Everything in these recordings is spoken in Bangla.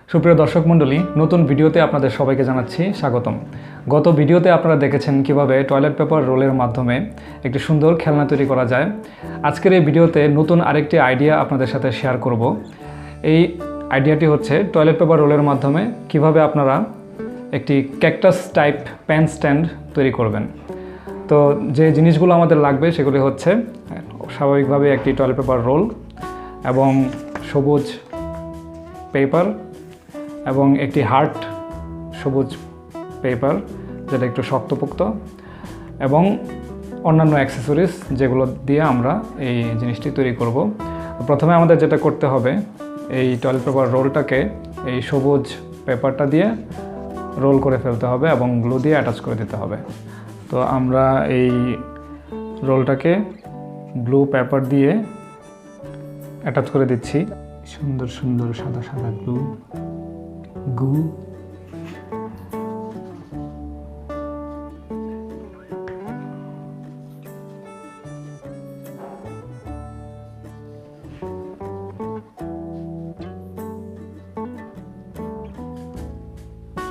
সুপ্রিয় দর্শক মণ্ডলী, নতুন ভিডিওতে আপনাদের সবাইকে জানাচ্ছি স্বাগতম। গত ভিডিওতে আপনারা দেখেছেন কিভাবে টয়লেট পেপার রোলের মাধ্যমে একটি সুন্দর খেলনা তৈরি করা যায়। আজকের এই ভিডিওতে নতুন আরেকটি আইডিয়া আপনাদের সাথে শেয়ার করব। এই আইডিয়াটি হচ্ছে টয়লেট পেপার রোলের মাধ্যমে কিভাবে আপনারা একটি ক্যাকটাস টাইপ প্যান স্ট্যান্ড তৈরি করবেন। তো যে জিনিসগুলো আমাদের লাগবে সেগুলি হচ্ছে স্বাভাবিকভাবে একটি টয়লেট পেপার রোল এবং সবুজ পেপার এবং একটি হার্ড সবুজ পেপার যেটা একটু শক্তপোক্ত এবং অন্যান্য অ্যাক্সেসরিজ যেগুলো দিয়ে আমরা এই জিনিসটি তৈরি করব। প্রথমে আমাদের যেটা করতে হবে, এই টয়লেট পেপার রোলটাকে এই সবুজ পেপারটা দিয়ে রোল করে ফেলতে হবে এবং গ্লু দিয়ে অ্যাটাচ করে দিতে হবে। তো আমরা এই রোলটাকে ব্লু পেপার দিয়ে অ্যাটাচ করে দিচ্ছি। সুন্দর সুন্দর সাদা সাদা গু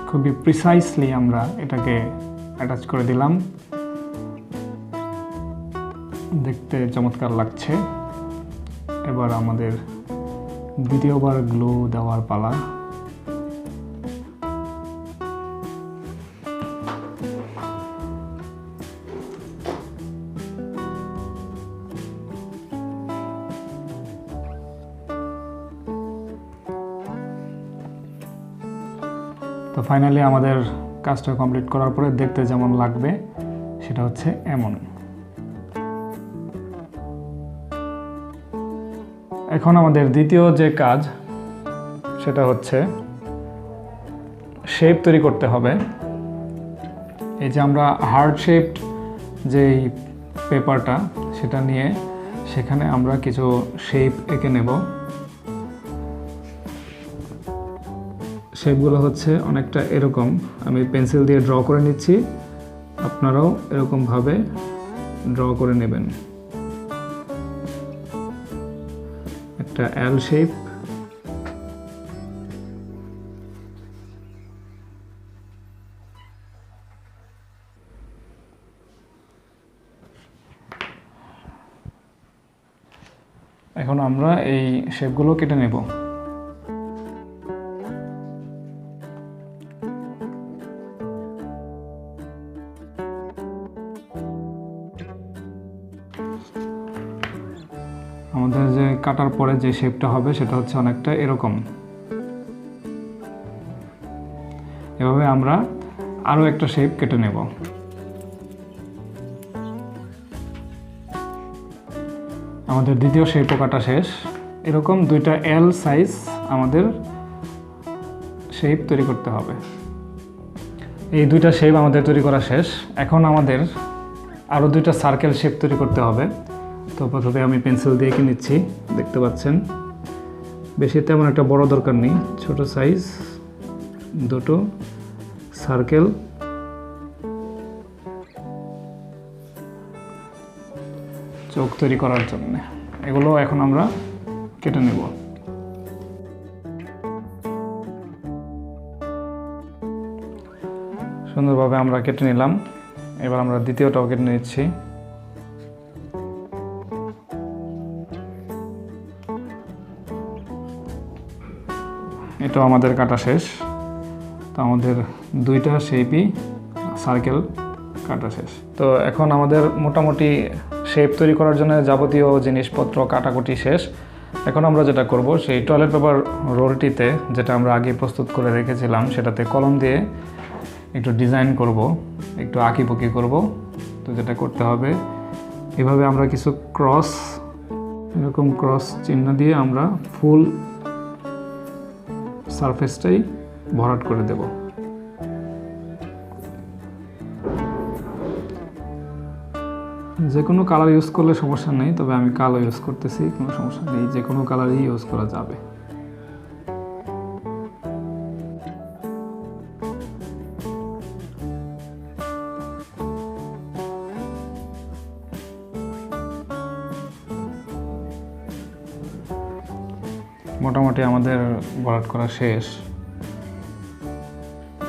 খুবই প্রিসাইসলি আমরা এটাকে অ্যাটাচ করে দিলাম। দেখতে চমৎকার লাগছে। এবার আমাদের দ্বিতীয়বার গ্লু দেওয়ার পালা। তো ফাইনালি আমাদের কাজটা কমপ্লিট করার পরে দেখতে যেমন লাগবে সেটা হচ্ছে এমন। এখন আমাদের দ্বিতীয় যে কাজ সেটা হচ্ছে শেপ তৈরি করতে হবে। এই যে আমরা হার্ড শেপড যেই পেপারটা সেটা নিয়ে সেখানে আমরা কিছু শেপ এঁকে নেব। শেপগুলো হচ্ছে অনেকটা এরকম। আমি পেন্সিল দিয়ে ড্র করে নিচ্ছি, আপনারাও এরকমভাবে ড্র করে নেবেন। একটা এল শেপ, এখন আমরা এই শেপগুলো কেটে নেব। আমাদের যে কাটার পরে যে শেপটা হবে সেটা হচ্ছে অনেকটা এরকম। এভাবে আমরা আরও একটা শেপ কেটে নেব। আমাদের দ্বিতীয় শেপও কাটা শেষ। এরকম দুইটা এল সাইজ আমাদের শেপ তৈরি করতে হবে। এই দুইটা শেপ আমাদের তৈরি করা শেষ। এখন আমাদের আরও দুইটা সার্কেল শেপ তৈরি করতে হবে। তো প্রথমে আমি পেন্সিল দিয়ে এঁকে নিচ্ছি, দেখতে পাচ্ছেন। বেশি তেমন একটা বড় দরকার নেই, ছোট সাইজ দুটো সার্কেল। চোখ তৈরি করার জন্য এগুলো এখন আমরা কেটে নেব। সুন্দরভাবে আমরা কেটে নিলাম। এবার আমরা দ্বিতীয়টাও কেটে নিচ্ছি। এটাও আমাদের কাটা শেষ। তো আমাদের দুইটা শেপই সার্কেল কাটা শেষ। তো এখন আমাদের মোটামুটি শেপ তৈরি করার জন্য যাবতীয় জিনিসপত্র কাটাকুটি শেষ। এখন আমরা যেটা করব, সেই টয়লেট পেপার রোলটিতে যেটা আমরা আগে প্রস্তুত করে রেখেছিলাম সেটাতে কলম দিয়ে একটু ডিজাইন করব, একটু আঁকিবুকি করব। তো যেটা করতে হবে, এভাবে আমরা কিছু এরকম ক্রস চিহ্ন দিয়ে আমরা ফুল সারফেসটাই ভরাট করে দেব। যে কোনো কালার ইউজ করলে সমস্যা নেই, তবে আমি কালো ইউজ করতেছি, কোনো সমস্যা নেই, যে কোনো কালারই ইউজ করা যাবে। মোটামুটি আমাদের ভরাট করা শেষ।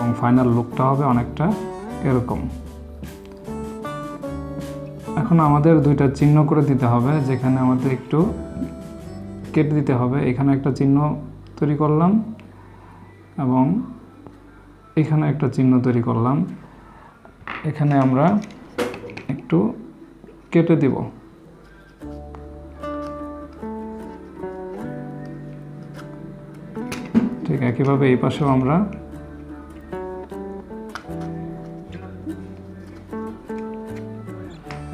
এবং ফাইনাল লুকটা হবে অনেকটা এরকম। এখন আমাদের দুইটা চিহ্ন করে দিতে হবে, যেখানে আমাদের একটু কেটে দিতে হবে। এখানে একটা চিহ্ন তৈরি করলাম এবং এখানে একটা চিহ্ন তৈরি করলাম। এখানে আমরা একটু কেটে দিব। ঠিক একইভাবে এই পাশেও আমরা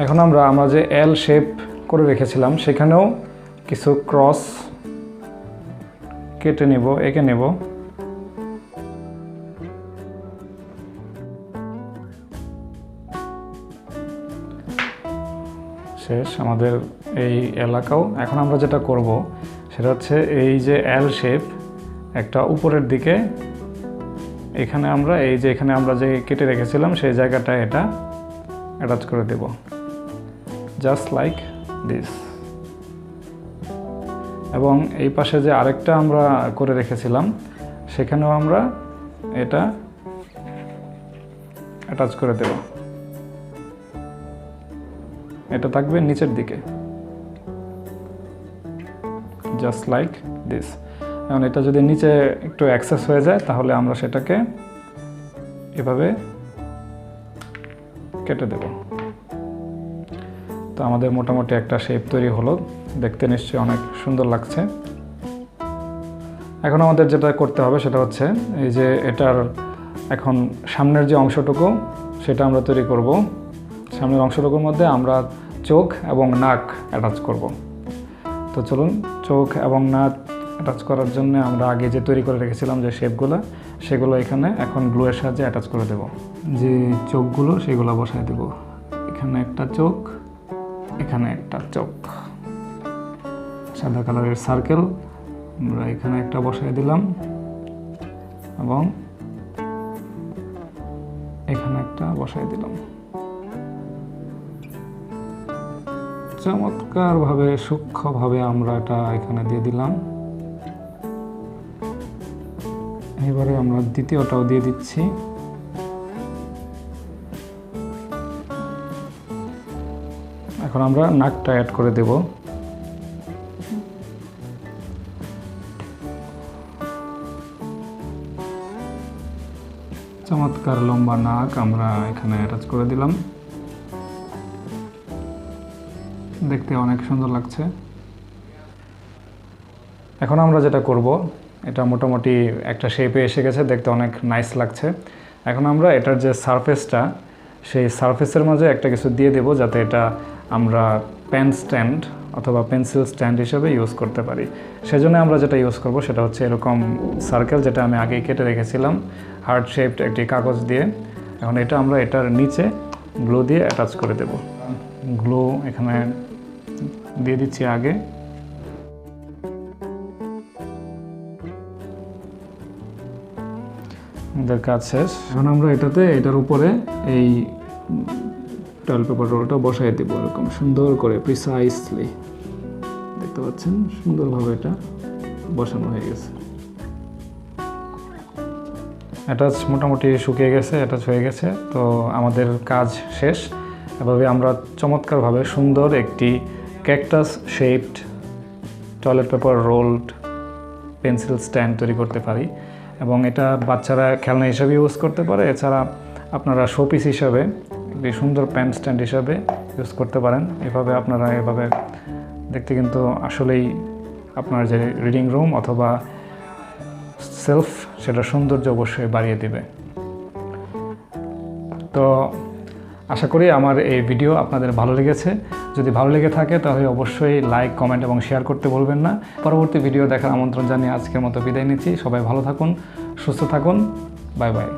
এখন আমরা যে এল শেপ করে রেখেছিলাম সেখানেও কিছু ক্রস কেটে নেব, এঁকে নেব। শেষ আমাদের এই এলাকাও। এখন আমরা যেটা করব সেটা হচ্ছে এই যে এল শেপ একটা উপরের দিকে, এখানে আমরা এখানে আমরা যে কেটে রেখেছিলাম সেই জায়গাটায় এটা অ্যাটাচ করে দেব, জাস্ট লাইক দিস। এবং এই পাশে যে আরেকটা আমরা করে রেখেছিলাম সেখানেও আমরা এটা অ্যাটাচ করে দেব। এটা থাকবে নিচের দিকে, জাস্ট লাইক দিস। এখন এটা যদি নিচে একটু অ্যাক্সেস হয়ে যায় তাহলে আমরা সেটাকে এভাবে কেটে দেব। তো আমাদের মোটামুটি একটা শেপ তৈরি হলো, দেখতে নিশ্চয়ই অনেক সুন্দর লাগছে। এখন আমাদের যেটা করতে হবে সেটা হচ্ছে এই যে এটার এখন সামনের যে অংশটুকু সেটা আমরা তৈরি করব। সামনের অংশটুকুর মধ্যে আমরা চোখ এবং নাক অ্যাটাচ করব। তো চলুন, চোখ এবং নাক অ্যাটাচ করার জন্য আমরা আগে যে তৈরি করে রেখেছিলাম যে শেপগুলো, সেগুলো এখানে এখন গ্লুয়ের সাহায্যে অ্যাটাচ করে দেব। যে চোখগুলো সেগুলো বসায় দেব। এখানে একটা চোখ, এখানে একটা চোখ, সাদা কালারের সার্কেল আমরা এখানে একটা বসায় দিলাম এবং এখানে একটা বসায় দিলাম। চমৎকারভাবে সূক্ষ্মভাবে আমরা এটা এখানে দিয়ে দিলাম। এবারে আমরা দ্বিতীয়টাও দিয়ে দিচ্ছি। এখন আমরা নাকটা অ্যাড করে দেব। চমৎকার লম্বা নাক আমরা এখানে অ্যাটাচ করে দিলাম, দেখতে অনেক সুন্দর লাগছে। এখন আমরা যেটা করব, এটা মোটামুটি একটা শেপে এসে গেছে, দেখতে অনেক নাইস লাগছে। এখন আমরা এটার যে সারফেসটা সেই সারফেসের মাঝে একটা কিছু দিয়ে দেব, যাতে এটা আমরা পেন স্ট্যান্ড অথবা পেন্সিল স্ট্যান্ড হিসেবে ইউজ করতে পারি। সেজন্য আমরা যেটা ইউজ করব সেটা হচ্ছে এরকম সার্কেল, যেটা আমি আগেই কেটে রেখেছিলাম হার্ট শেপড একটি কাগজ দিয়ে। এখন এটা আমরা এটার নিচে গ্লু দিয়ে অ্যাটাচ করে দেব। গ্লু এখানে দিয়ে দিচ্ছি আগে। আমাদের কাজ শেষ। এখন আমরা এটার উপরে এই টয়েল পেপার রোলটা বসাই দেব এরকম সুন্দর করে, প্রিসাইসলি। দেখতে পাচ্ছেন সুন্দরভাবে এটা বসানো হয়ে গেছে। অ্যাটাচ মোটামুটি শুকিয়ে গেছে, অ্যাটাচ হয়ে গেছে। তো আমাদের কাজ শেষ। এভাবে আমরা চমৎকারভাবে সুন্দর একটি cactus shaped toilet paper rolled pencil stand তৈরি করতে পারি, এবং এটা বাচ্চারা খেলনা হিসাবে ইউজ করতে পারে। এছাড়া আপনারা শোপিস হিসাবে একটি সুন্দর পেন স্ট্যান্ড হিসাবে ইউজ করতে পারেন। এভাবে আপনারা এভাবে দেখতে কিন্তু আসলেই আপনার যে রিডিং রুম অথবা সেলফ, সেটা সৌন্দর্য অবশ্যই বাড়িয়ে দেবে। তো আশা করি আমার এই ভিডিও আপনাদের ভালো লেগেছে। যদি ভালো লেগে থাকে তাহলে অবশ্যই লাইক, কমেন্ট এবং শেয়ার করতে ভুলবেন না। পরবর্তী ভিডিও দেখার আমন্ত্রণ জানিয়ে আজকের মতো বিদায় নিচ্ছি। সবাই ভালো থাকুন, সুস্থ থাকুন। Bye bye.